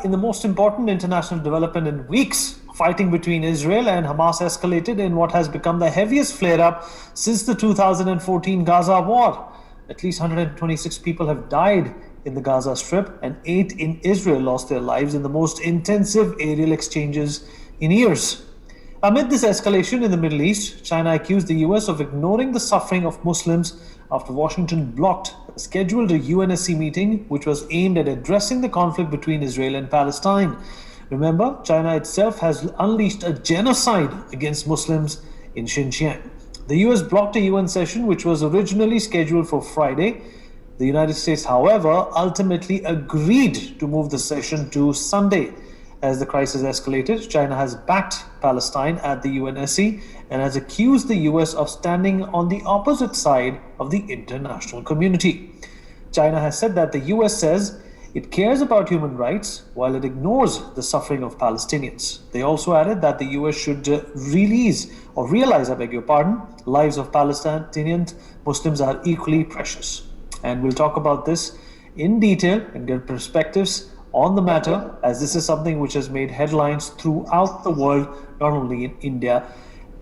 In the most important international development in weeks, fighting between Israel and Hamas escalated in what has become the heaviest flare-up since the 2014 Gaza war. At least 126 people have died in the Gaza Strip and 8 in Israel lost their lives in the most intensive aerial exchanges in years. Amid this escalation in the Middle East, China accused the US of ignoring the suffering of Muslims after Washington blocked a scheduled UNSC meeting which was aimed at addressing the conflict between Israel and Palestine. Remember, China itself has unleashed a genocide against Muslims in Xinjiang. The US blocked a UN session which was originally scheduled for Friday. The United States, however, ultimately agreed to move the session to Sunday. As the crisis escalated, China has backed Palestine at the UNSC and has accused the US of standing on the opposite side of the international community. China has said that the US says it cares about human rights while it ignores the suffering of Palestinians. They also added that the US should realize, lives of Palestinian Muslims are equally precious. And we'll talk about this in detail and get perspectives on the matter, as this is something which has made headlines throughout the world, not only in India.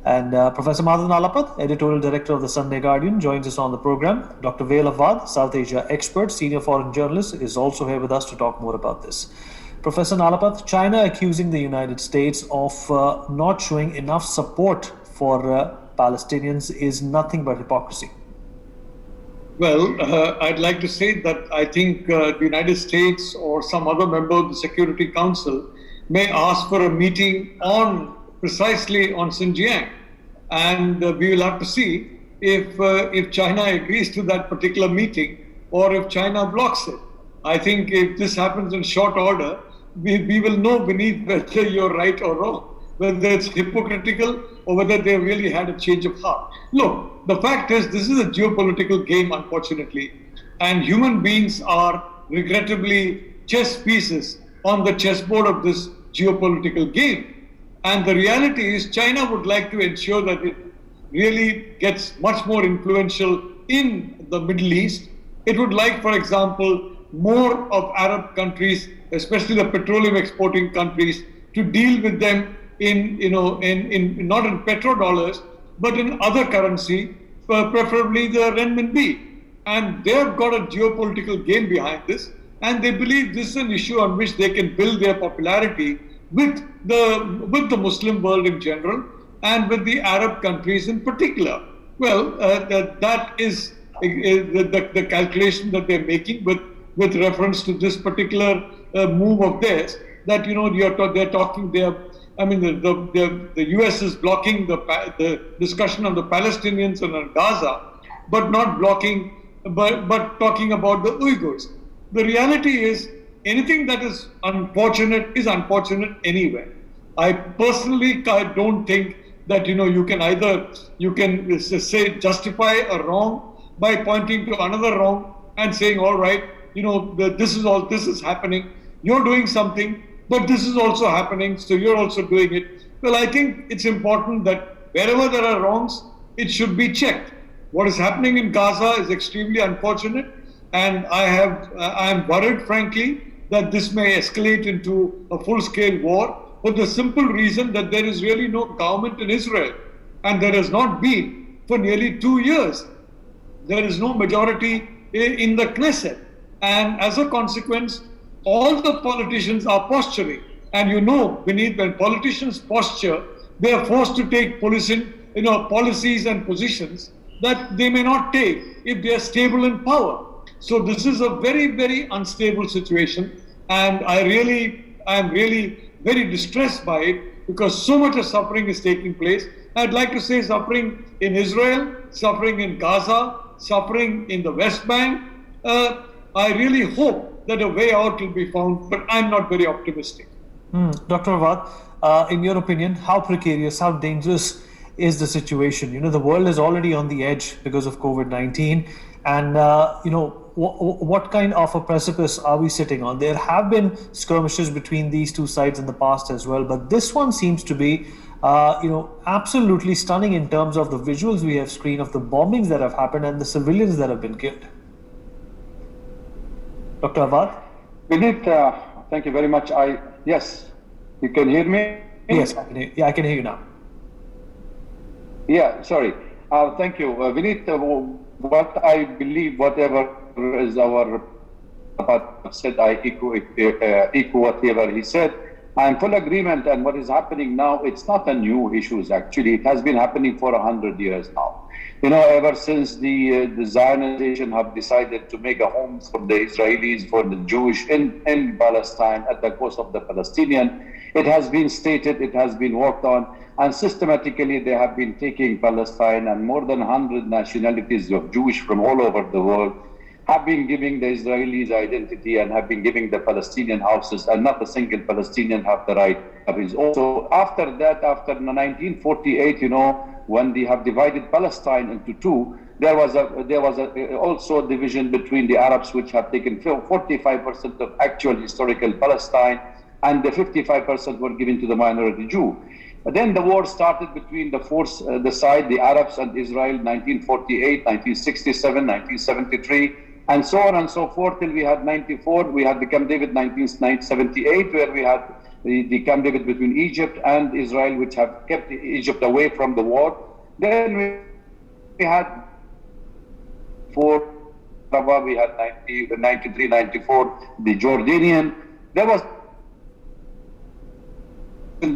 And Professor Madan Alapad, editorial director of the Sunday Guardian, joins us on the program. Dr Waiel Awwad, South Asia expert, senior foreign journalist, is also here with us to talk more about this. Professor Nalapad, China accusing the United States of not showing enough support for Palestinians is nothing but hypocrisy. Well, I'd like to say that I think the United States or some other member of the Security Council may ask for a meeting precisely on Xinjiang. And we will have to see if China agrees to that particular meeting or if China blocks it. I think if this happens in short order, we will know beneath whether you're right or wrong, whether it's hypocritical or whether they really had a change of heart. Look, the fact is this is a geopolitical game, unfortunately, and human beings are regrettably chess pieces on the chessboard of this geopolitical game. And the reality is China would like to ensure that it really gets much more influential in the Middle East. It would like, for example, more of Arab countries, especially the petroleum exporting countries, to deal with them in not in petrodollars, but in other currency, preferably the renminbi. And they've got a geopolitical game behind this, and they believe this is an issue on which they can build their popularity with the Muslim world in general and with the Arab countries in particular. Well, that is the calculation that they're making with reference to this particular move of theirs. That the US is blocking the discussion on the Palestinians and on Gaza, but not blocking, but talking about the Uyghurs. The reality is anything that is unfortunate anyway. I personally don't think that you can say justify a wrong by pointing to another wrong and saying, all right, this is happening. You're doing something, but this is also happening, so you're also doing it. Well, I think it's important that wherever there are wrongs, it should be checked. What is happening in Gaza is extremely unfortunate, and I am worried, frankly, that this may escalate into a full-scale war for the simple reason that there is really no government in Israel, and there has not been for nearly 2 years. There is no majority in the Knesset, and as a consequence, all the politicians are posturing. And beneath when politicians posture, they are forced to take policies and positions that they may not take if they are stable in power. So this is a very, very unstable situation, and I am really very distressed by it because so much of suffering is taking place. I'd like to say suffering in Israel, suffering in Gaza, suffering in the West Bank. I really hope that a way out will be found, but I'm not very optimistic. Dr. Awwad, in your opinion, how precarious, how dangerous is the situation? The world is already on the edge because of COVID-19, and what kind of a precipice are we sitting on? There have been skirmishes between these two sides in the past as well, but this one seems to be absolutely stunning in terms of the visuals we have screened of the bombings that have happened and the civilians that have been killed. Dr. Awwad? Vinit, Thank you very much. Yes, you can hear me? Yes, I can hear you now. Yeah, sorry. Thank you. Vineet, what I believe, whatever is our said, I echo whatever he said. I'm full agreement, and what is happening now, it's not a new issue, actually. It has been happening for 100 years now. Ever since the Zionization have decided to make a home for the Israelis, for the Jewish in Palestine at the cost of the Palestinian, it has been stated, it has been worked on, and systematically they have been taking Palestine, and more than 100 nationalities of Jewish from all over the world have been giving the Israelis identity and have been giving the Palestinian houses, and not a single Palestinian have the right. Also, after that, after 1948, when they have divided Palestine into two, there was also a division between the Arabs, which have taken 45% of actual historical Palestine, and the 55% were given to the minority Jew. But then the war started between the Arabs and Israel, 1948, 1967, 1973, and so on and so forth, till we had 94. We had the Camp David 1978, where we had the Camp David between Egypt and Israel, which have kept Egypt away from the war. Then we had we had 93, 94, the Jordanian. There was,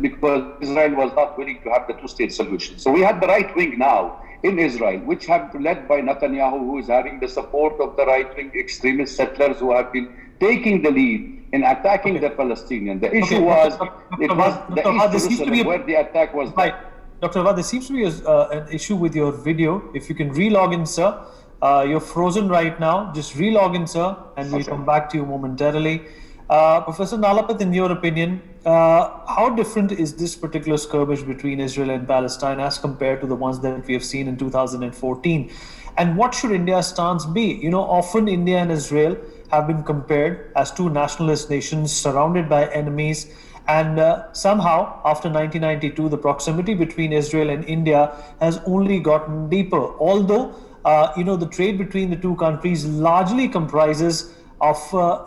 because Israel was not willing to have the two-state solution. So we had the right wing now in Israel, which have led by Netanyahu, who is having the support of the right-wing extremist settlers who have been taking the lead in attacking the Palestinians. The issue was, it was the East Jerusalem where the attack was. Right. Dr. Awwad, there seems to be an issue with your video. If you can re-log in, sir. You're frozen right now. Just re-log in, sir, and we'll come back to you momentarily. Professor Nalapat, in your opinion, how different is this particular skirmish between Israel and Palestine as compared to the ones that we have seen in 2014? And what should India's stance be? Often India and Israel have been compared as two nationalist nations surrounded by enemies. And somehow, after 1992, the proximity between Israel and India has only gotten deeper. Although, the trade between the two countries largely comprises of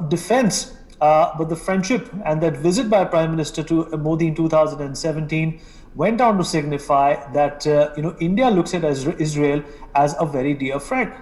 defense. But the friendship and that visit by Prime Minister to Modi in 2017 went on to signify that India looks at Israel as a very dear friend.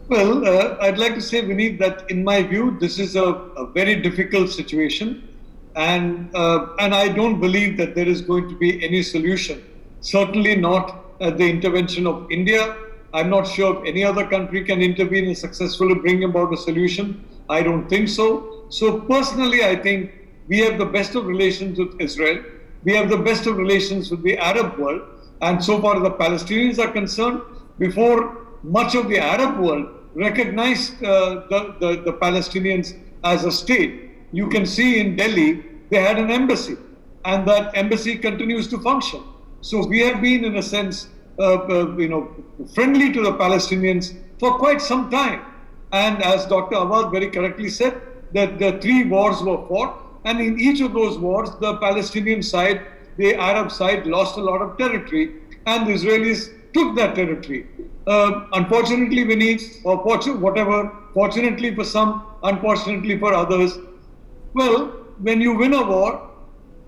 Well, I'd like to say, Vineet, that in my view, this is a very difficult situation, and I don't believe that there is going to be any solution. Certainly not at the intervention of India. I'm not sure if any other country can intervene and successfully bring about a solution. I don't think so. So personally, I think we have the best of relations with Israel. We have the best of relations with the Arab world. And so far as the Palestinians are concerned, before much of the Arab world recognized the Palestinians as a state, you can see in Delhi, they had an embassy, and that embassy continues to function. So we have been, in a sense, friendly to the Palestinians for quite some time. And as Dr. Awwad very correctly said, that the 3 wars were fought, and in each of those wars, the Palestinian side, the Arab side lost a lot of territory, and the Israelis took that territory. Unfortunately, we need, or whatever, fortunately for some, unfortunately for others. Well, when you win a war,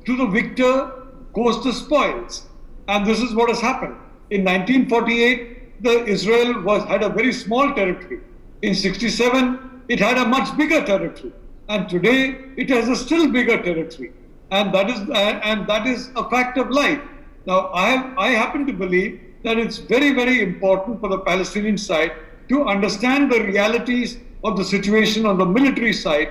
to the victor goes the spoils. And this is what has happened. In 1948, Israel had a very small territory. In 67, it had a much bigger territory. And today, it has a still bigger territory. And that is a fact of life. Now, I happen to believe that it's very, very important for the Palestinian side to understand the realities of the situation on the military side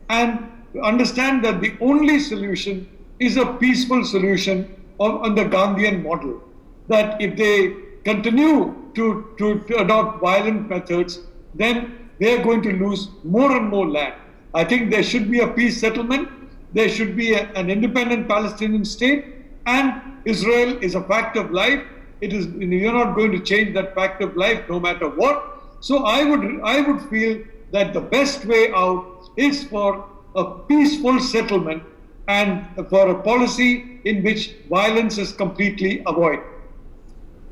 and understand that the only solution is a peaceful solution on the Gandhian model. That if they continue to adopt violent methods, then they are going to lose more and more land. I think there should be a peace settlement. There should be an independent Palestinian state, and Israel is a fact of life. You're not going to change that fact of life no matter what. So I would feel that the best way out is for a peaceful settlement and for a policy in which violence is completely avoided.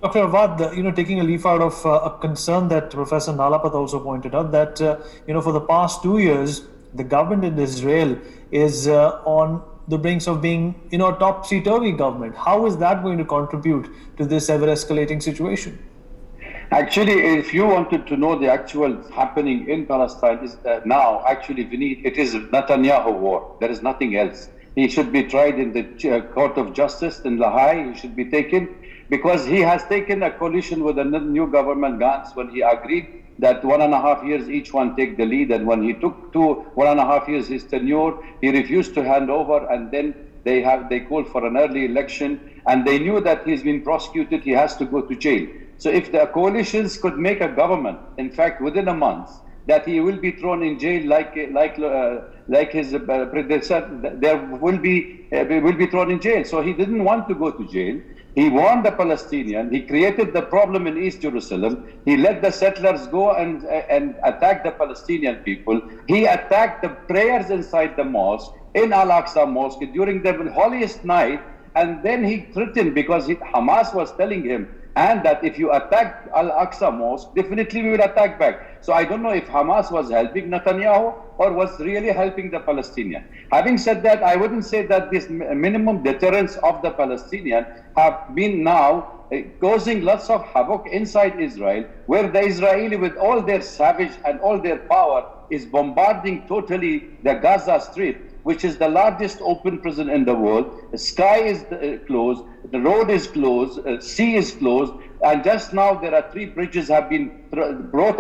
Dr. Awwad, taking a leaf out of a concern that Professor Nalapat also pointed out, that, for the past 2 years, the government in Israel is on the brinks of being, a topsy-turvy government. How is that going to contribute to this ever-escalating situation? Actually, if you wanted to know the actual happening in Palestine is now, actually, it is Netanyahu war. There is nothing else. He should be tried in the Court of Justice in La Haye. He should be taken because he has taken a coalition with the new government, Gantz, when he agreed that 1.5 years each one take the lead. And when he took 1.5 years his tenure, he refused to hand over. And then they called for an early election. And they knew that he's been prosecuted. He has to go to jail. So if the coalitions could make a government, in fact, within a month, that he will be thrown in jail like his predecessor, there will be thrown in jail. So he didn't want to go to jail. He warned the Palestinians. He created the problem in East Jerusalem. He let the settlers go and attack the Palestinian people. He attacked the prayers inside the mosque, in Al-Aqsa Mosque, during the holiest night. And then he threatened, because Hamas was telling him, and that if you attack Al-Aqsa Mosque, definitely we will attack back. So I don't know if Hamas was helping Netanyahu or was really helping the Palestinians. Having said that, I wouldn't say that this minimum deterrence of the Palestinians have been now causing lots of havoc inside Israel, where the Israeli, with all their savage and all their power, is bombarding totally the Gaza Strip, which is the largest open prison in the world. The sky is closed, the road is closed, sea is closed, and just now there are 3 bridges have been brought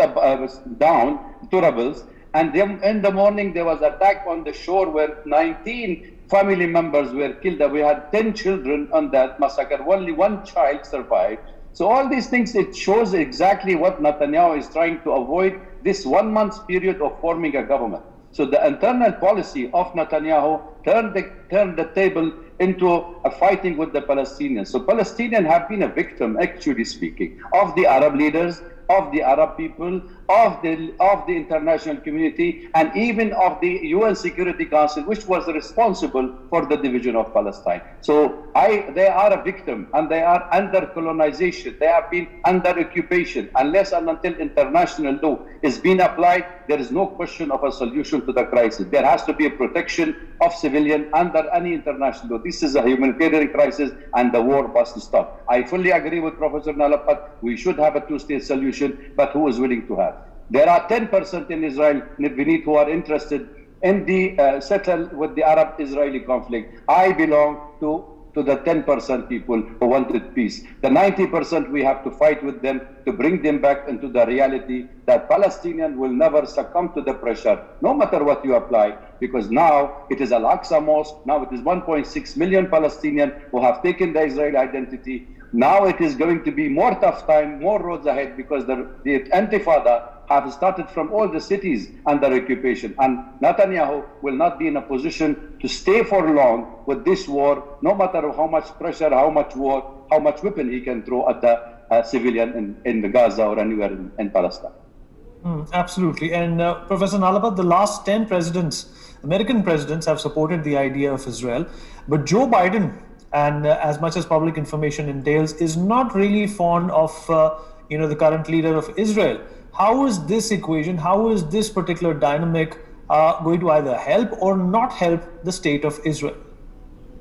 down to rebels. And then in the morning there was attack on the shore where 19 family members were killed. We had 10 children on that massacre. Only 1 child survived. So all these things, it shows exactly what Netanyahu is trying to avoid, this 1 month period of forming a government. So the internal policy of Netanyahu turned the table into a fighting with the Palestinians. So Palestinians have been a victim, actually speaking, of the Arab leaders, of the Arab people, of the international community, and even of the UN Security Council, which was responsible for the division of Palestine. So they are a victim, and they are under colonization. They have been under occupation. Unless and until international law is being applied, there is no question of a solution to the crisis. There has to be a protection of civilians under any international law. This is a humanitarian crisis, and the war must stop. I fully agree with Professor Nalapat. We should have a 2-state solution, but who is willing to have? There are 10% in Israel, Vineet, who are interested in the settle with the Arab-Israeli conflict. I belong to the 10% people who wanted peace. The 90% we have to fight with them to bring them back into the reality that Palestinians will never succumb to the pressure, no matter what you apply, because now it is Al-Aqsa Mosque, now it is 1.6 million Palestinians who have taken the Israeli identity. Now it is going to be more tough time, more roads ahead, because the Intifada have started from all the cities under occupation. And Netanyahu will not be in a position to stay for long with this war, no matter how much pressure, how much war, how much weapon he can throw at the civilian in the Gaza or anywhere in Palestine. Absolutely. And Professor Nalapat, the last 10 presidents, American presidents, have supported the idea of Israel. But Joe Biden, and as much as public information entails, is not really fond of the current leader of Israel. How is this equation, how is this particular dynamic going to either help or not help the state of Israel?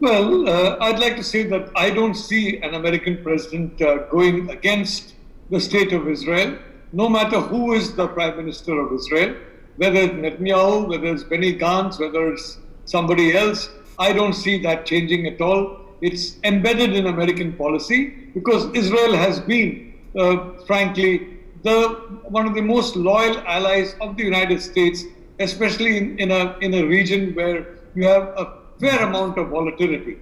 Well, I'd like to say that I don't see an American president going against the state of Israel, no matter who is the prime minister of Israel, whether it's Netanyahu, whether it's Benny Gantz, whether it's somebody else. I don't see that changing at all. It's embedded in American policy because Israel has been, frankly, one of the most loyal allies of the United States, especially in a region where you have a fair amount of volatility.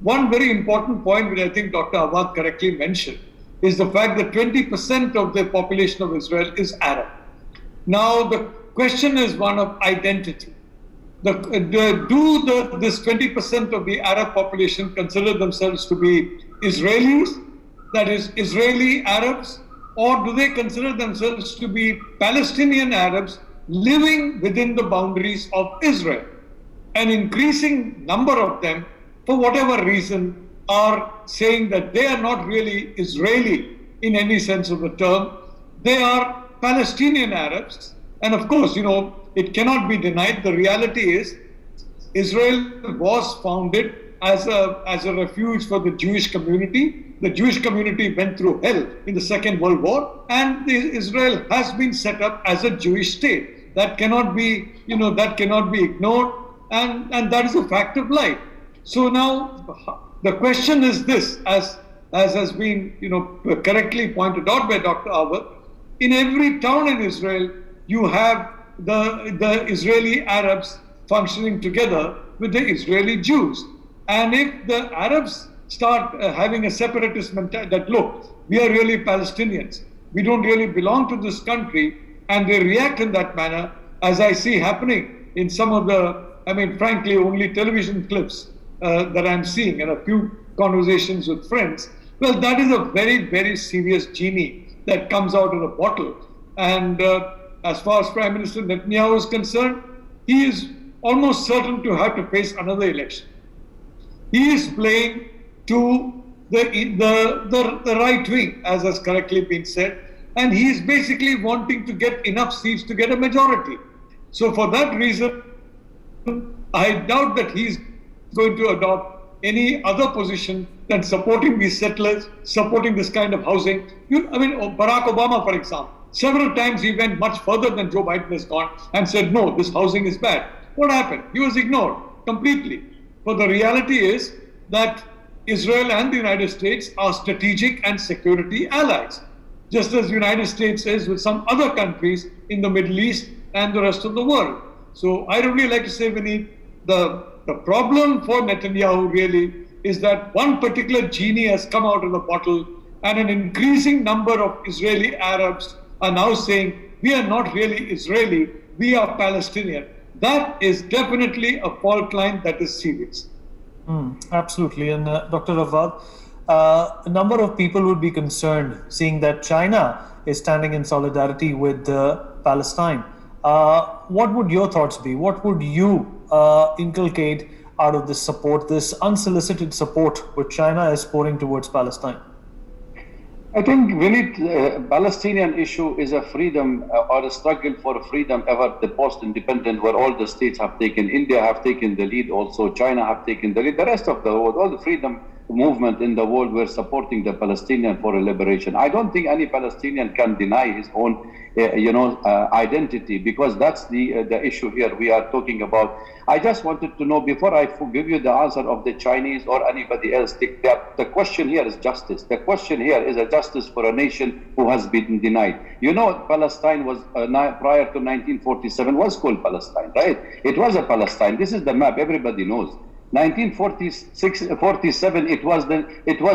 One very important point, which I think Dr. Awwad correctly mentioned, is the fact that 20% of the population of Israel is Arab. Now, the question is one of identity. This 20% of the Arab population consider themselves to be Israelis, that is, Israeli Arabs, or do they consider themselves to be Palestinian Arabs living within the boundaries of Israel? An increasing number of them, for whatever reason, are saying that they are not really Israeli in any sense of the term. They are Palestinian Arabs. And of course, it cannot be denied. The reality is, Israel was founded as a refuge for the Jewish community. The Jewish community went through hell in the Second World War, and Israel has been set up as a Jewish state. That cannot be, that cannot be ignored, and that is a fact of life. So now the question is this, as has been, correctly pointed out by Dr. Awwad, in every town in Israel, you have the Israeli Arabs functioning together with the Israeli Jews. And if the Arabs start having a separatist mentality that, look, we are really Palestinians, we don't really belong to this country, and they react in that manner, as I see happening in some of frankly, only television clips that I'm seeing and a few conversations with friends, well, that is a very, very serious genie that comes out of the bottle. And as far as Prime Minister Netanyahu is concerned, he is almost certain to have to face another election. He is playing to the right wing, as has correctly been said, and he is basically wanting to get enough seats to get a majority. So for that reason, I doubt that he's going to adopt any other position than supporting these settlers, supporting this kind of housing. Barack Obama, for example, several times he went much further than Joe Biden has gone and said, no, this housing is bad. What happened? He was ignored completely. But the reality is that Israel and the United States are strategic and security allies, just as the United States is with some other countries in the Middle East and the rest of the world. So I really like to say, Vineet, the problem for Netanyahu really is that one particular genie has come out of the bottle, and an increasing number of Israeli Arabs are now saying, we are not really Israeli, we are Palestinian. That is definitely a fault line that is serious. Absolutely. And Dr. Awwad, a number of people would be concerned seeing that China is standing in solidarity with Palestine. What would your thoughts be? What would you inculcate out of this support, this unsolicited support which China is pouring towards Palestine? I think Palestinian issue is a freedom or a struggle for freedom ever the post-independent, where all the states have taken. India have taken the lead, also China have taken the lead. The rest of the world, all the freedom movement in the world were supporting the Palestinian for a liberation. I don't think any Palestinian can deny his own identity, because that's the issue here we are talking about. I just wanted to know, before I give you the answer of the Chinese or anybody else, the question here is justice. The question here is a justice for a nation who has been denied. Palestine was, prior to 1947, was called Palestine, right? It was a Palestine. This is the map, everybody knows. 1947, it was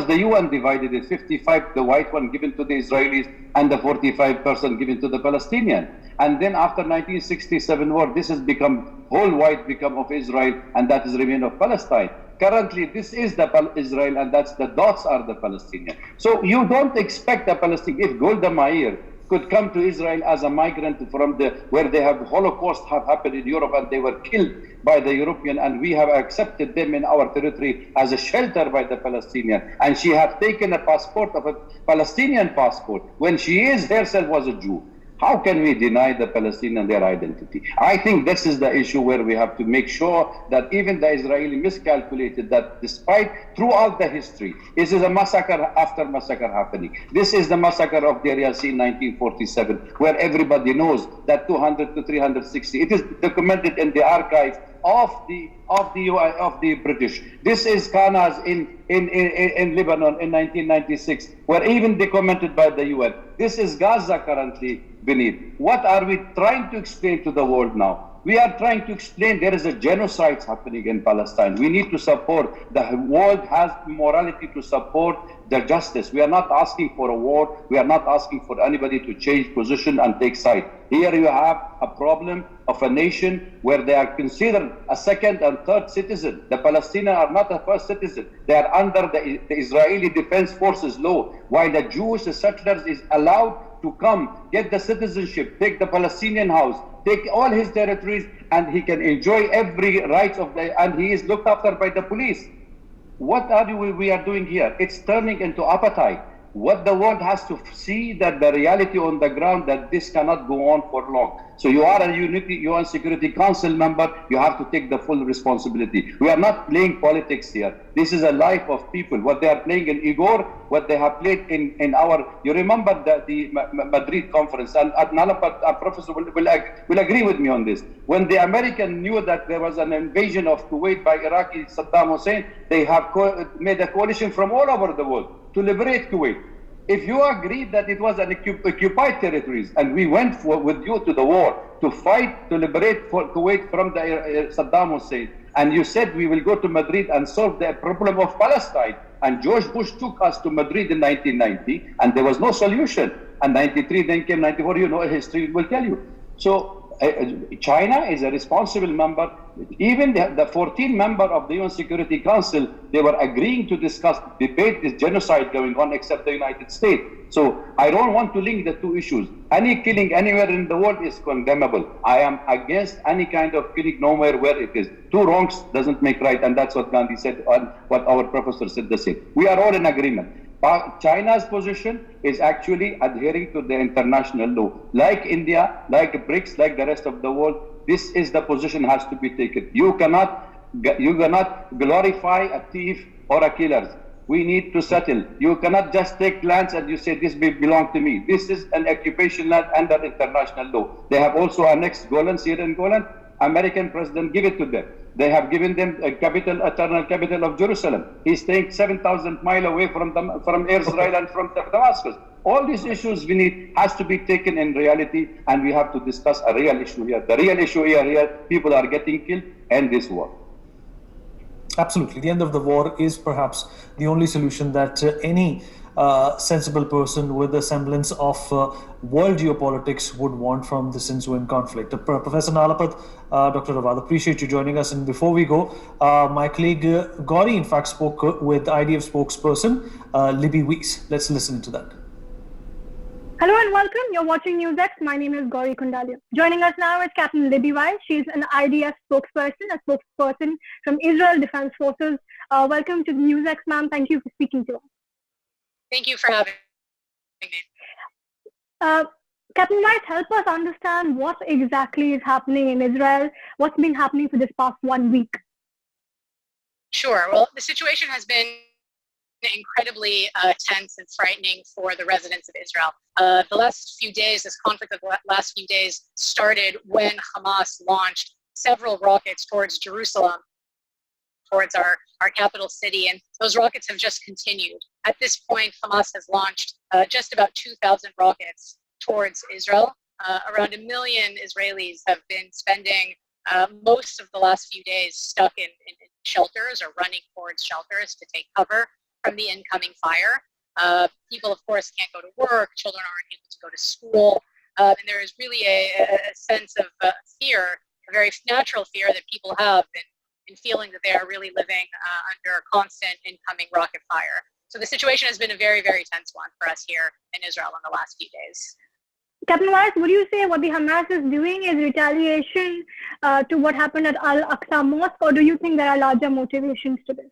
the UN divided it, 55 the white one given to the Israelis and the 45% given to the Palestinian. And then after 1967 war, this has become whole white become of Israel, and that is remain of Palestine. Currently, this is the Israel, and that's the dots are the Palestinian. So you don't expect a Palestinian. If Golda Meir could come to Israel as a migrant from where they have Holocaust have happened in Europe, and they were killed by the European, and we have accepted them in our territory as a shelter by the Palestinian, and she had taken a passport of a Palestinian passport when she herself was a Jew. How can we deny the Palestinian their identity? I think this is the issue where we have to make sure that even the Israeli miscalculated that despite throughout the history, this is a massacre after massacre happening. This is the massacre of Deir Yassin 1947, where everybody knows that 200 to 360. It is documented in the archives of the British. This is Qanas in Lebanon in 1996, were even documented by the UN. This is Gaza currently beneath. What are we trying to explain to the world now? We are trying to explain there is a genocide happening in Palestine. We need to support. The world has morality to support the justice. We are not asking for a war. We are not asking for anybody to change position and take side. Here you have a problem of a nation where they are considered a second and third citizen. The Palestinians are not a first citizen. They are under the Israeli Defense Forces law, while the Jewish settlers is allowed to come, get the citizenship, take the Palestinian house, take all his territories, and he can enjoy every right and he is looked after by the police. What we are doing here? It's turning into appetite. What the world has to see that the reality on the ground, that this cannot go on for long. So you are a UN Security Council member, you have to take the full responsibility. We are not playing politics here. This is a life of people. What they are playing in Igor, what they have played in our, you remember the Madrid conference, and Professor will agree with me on this. When the American knew that there was an invasion of Kuwait by Iraqi Saddam Hussein, they have made a coalition from all over the world to liberate Kuwait. If you agree that it was an occupied territories and we went with you to the war to fight to liberate Kuwait from the Saddam Hussein, and you said we will go to Madrid and solve the problem of Palestine, and George Bush took us to Madrid in 1990 and there was no solution, and 93 then came 94, you know, history will tell you. So China is a responsible member. Even the 14 member of the UN Security Council, they were agreeing to debate this genocide going on, except the United States. So I don't want to link the two issues. Any killing anywhere in the world is condemnable. I am against any kind of killing nowhere where it is. Two wrongs doesn't make right, and that's what Gandhi said, and what our professor said the same. We are all in agreement. China's position is actually adhering to the international law. Like India, like BRICS, like the rest of the world, this is the position has to be taken. You cannot glorify a thief or a killer. We need to settle. You cannot just take lands and you say this belong to me. This is an occupation land under international law. They have also annexed Golan, Syrian Golan. American president give it to them. They have given them a eternal capital of Jerusalem. He's staying 7,000 miles away from Israel and from Damascus. All these issues has to be taken in reality, and we have to discuss a real issue here. The real issue here, people are getting killed, end this war. Absolutely. The end of the war is perhaps the only solution that any sensible person with a semblance of world geopolitics would want from this ensuing conflict. Professor Nalapat, Dr. Awwad, appreciate you joining us. And before we go, my colleague Gauri, in fact, spoke with IDF spokesperson Libby Weiss. Let's listen to that. Hello and welcome. You're watching NewsX. My name is Gauri Kundalia. Joining us now is Captain Libby Weiss. She's an IDF spokesperson, a spokesperson from Israel Defense Forces. Welcome to NewsX, ma'am. Thank you for speaking to us. Thank you for having me. Captain Weiss, help us understand what exactly is happening in Israel. What's been happening for this past 1 week? Sure. Well, the situation has been incredibly tense and frightening for the residents of Israel. The last few days, this conflict of the last few days started when Hamas launched several rockets towards Jerusalem, towards our capital city, and those rockets have just continued. At this point, Hamas has launched just about 2,000 rockets towards Israel. Around 1 million Israelis have been spending most of the last few days stuck in shelters or running towards shelters to take cover from the incoming fire. People, of course, can't go to work, children aren't able to go to school, and there is really a sense of fear, a very natural fear that people have in feeling that they are really living under constant incoming rocket fire. So the situation has been a very, very tense one for us here in Israel in the last few days. Captain Weiss, would you say what the Hamas is doing is retaliation to what happened at Al-Aqsa Mosque, or do you think there are larger motivations to this?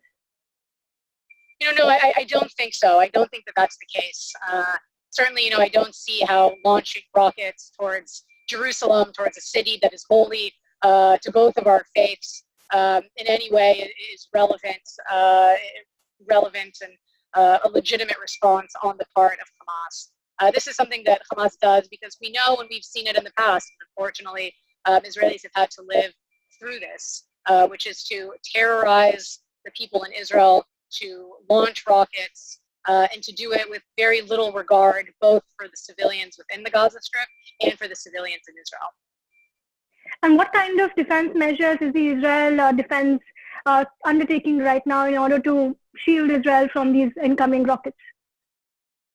No, I don't think so. I don't think that that's the case. Certainly, I don't see how launching rockets towards Jerusalem, towards a city that is holy to both of our faiths, in any way is relevant and a legitimate response on the part of Hamas. This is something that Hamas does because we know and we've seen it in the past. And unfortunately, Israelis have had to live through this, which is to terrorize the people in Israel, to launch rockets, and to do it with very little regard, both for the civilians within the Gaza Strip and for the civilians in Israel. And what kind of defense measures is the Israel defense undertaking right now in order to shield Israel from these incoming rockets?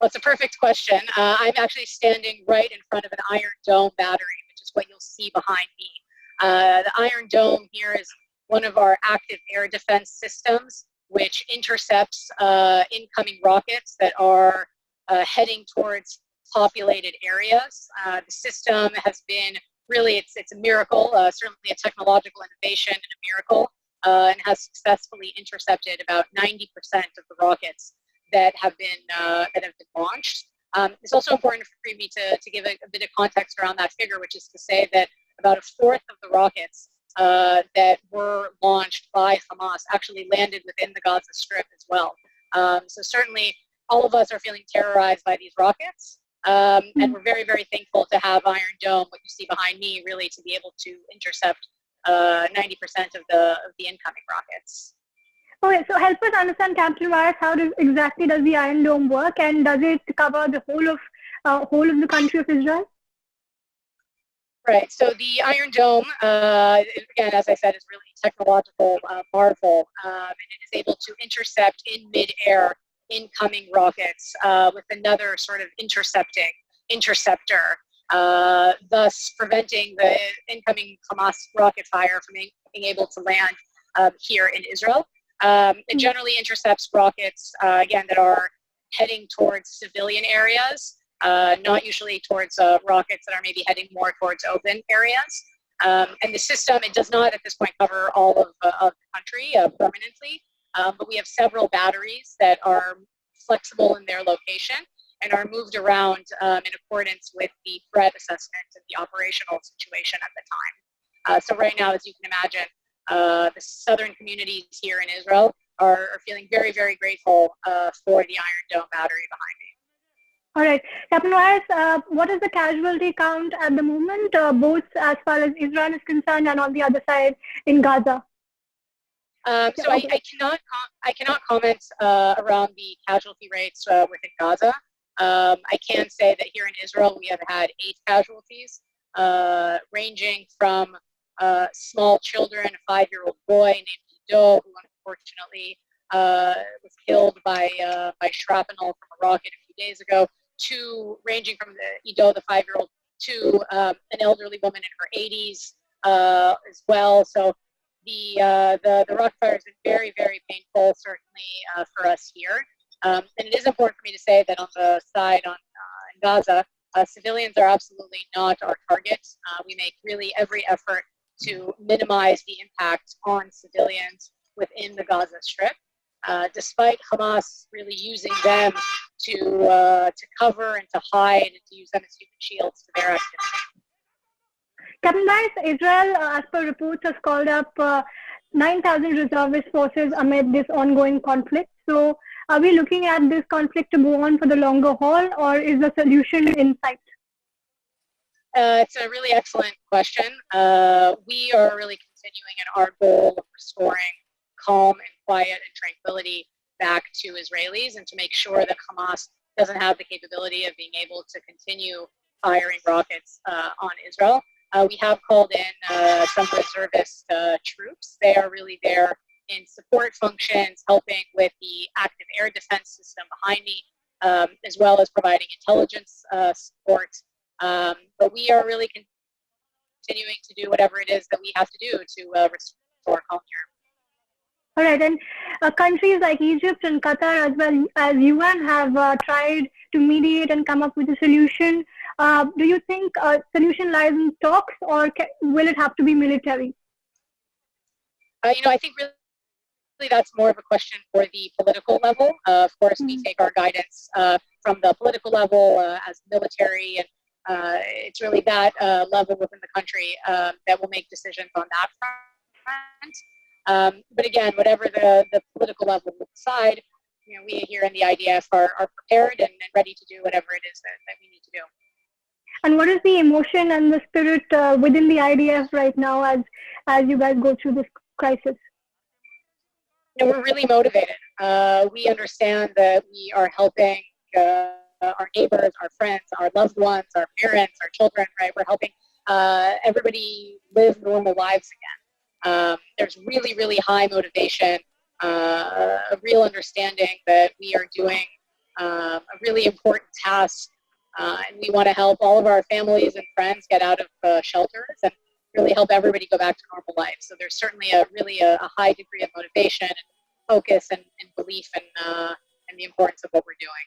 Well, it's a perfect question. I'm actually standing right in front of an Iron Dome battery, which is what you'll see behind me. The Iron Dome here is one of our active air defense systems, which intercepts incoming rockets that are heading towards populated areas. The system has been really, it's a miracle, certainly a technological innovation and a miracle, and has successfully intercepted about 90% of the rockets that have been launched. It's also important for me to give a bit of context around that figure, which is to say that about a fourth of the rockets that were launched by Hamas actually landed within the Gaza Strip as well. So certainly all of us are feeling terrorized by these rockets. And we're very, very thankful to have Iron Dome, what you see behind me, really to be able to intercept 90% of the incoming rockets. Okay, so help us understand, Captain Virus, how exactly does the Iron Dome work, and does it cover the whole of the country of Israel? Right. So the Iron Dome, again, as I said, is really a technological marvel, and it is able to intercept in midair incoming rockets with another sort of interceptor, thus preventing the incoming Hamas rocket fire from being able to land here in Israel. It generally intercepts rockets, again, that are heading towards civilian areas, not usually towards rockets that are maybe heading more towards open areas. And the system, it does not at this point cover all of the country permanently, but we have several batteries that are flexible in their location and are moved around in accordance with the threat assessment and the operational situation at the time. So right now, as you can imagine, the southern communities here in Israel are feeling very, very grateful for the Iron Dome battery behind me. All right. Captain Virus, what is the casualty count at the moment, both as far as Israel is concerned and on the other side in Gaza? So I cannot comment around the casualty rates within Gaza. I can say that here in Israel we have had 8 casualties, ranging from small children, a 5-year-old boy named Ido, who unfortunately was killed by shrapnel from a rocket a few days ago, to ranging from Ido, the 5-year-old, to an elderly woman in her 80s as well. So the rocket fire has been very, very painful, certainly for us here. And it is important for me to say that on the side in Gaza, civilians are absolutely not our target. We make really every effort to minimize the impact on civilians within the Gaza Strip, despite Hamas really using them to cover and to hide and to use them as human shields to their activities. Captain Virus, Israel, as per reports, has called up 9,000 reservist forces amid this ongoing conflict. So are we looking at this conflict to go on for the longer haul, or is the solution in sight? It's a really excellent question. We are really continuing in our goal of restoring calm and quiet and tranquility back to Israelis, and to make sure that Hamas doesn't have the capability of being able to continue firing rockets on Israel. We have called in some reservist troops. They are really there in support functions, helping with the active air defense system behind me, as well as providing intelligence support. But we are really continuing to do whatever it is that we have to do to restore calm here. All right, and countries like Egypt and Qatar, as well as UN, have tried to mediate and come up with a solution. Do you think a solution lies in talks, or will it have to be military? I think really that's more of a question for the political level. Of course, we take our guidance from the political level as military, and it's really that level within the country that will make decisions on that front. But again, whatever the political level will decide, we here in the IDF are prepared and ready to do whatever it is that we need to do. And what is the emotion and the spirit within the IDF right now as you guys go through this crisis? We're really motivated. We understand that we are helping our neighbors, our friends, our loved ones, our parents, our children, right? We're helping everybody live normal lives again. There's really, really high motivation, a real understanding that we are doing a really important task, and we want to help all of our families and friends get out of shelters and really help everybody go back to normal life. So there's certainly a high degree of motivation and focus and belief in the importance of what we're doing.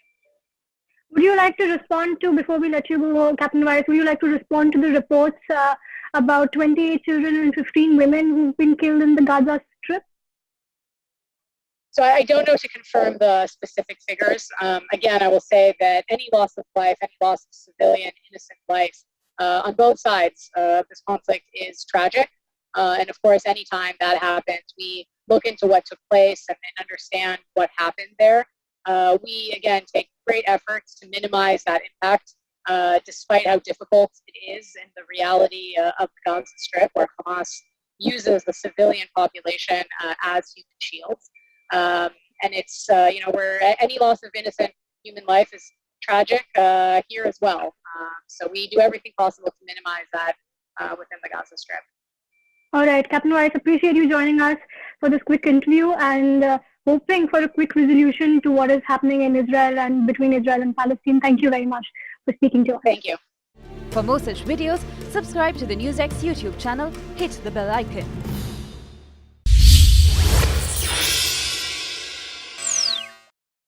Would you like to respond to, before we let you go, Captain Virus, would you like to respond to the reports about 28 children and 15 women who've been killed in the Gaza Strip? So I don't know to confirm the specific figures. Again, I will say that any loss of life, any loss of civilian, innocent life on both sides of this conflict is tragic. And of course, anytime that happens, we look into what took place and understand what happened there. We, again, take great efforts to minimize that impact, despite how difficult it is in the reality of the Gaza Strip, where Hamas uses the civilian population as human shields. And it's, where any loss of innocent human life is tragic here as well. So we do everything possible to minimize that within the Gaza Strip. All right, Captain Waiel, appreciate you joining us for this quick interview and hoping for a quick resolution to what is happening in Israel and between Israel and Palestine. Thank you very much for speaking to us. Thank you. For more such videos, subscribe to the NewsX YouTube channel, hit the bell icon.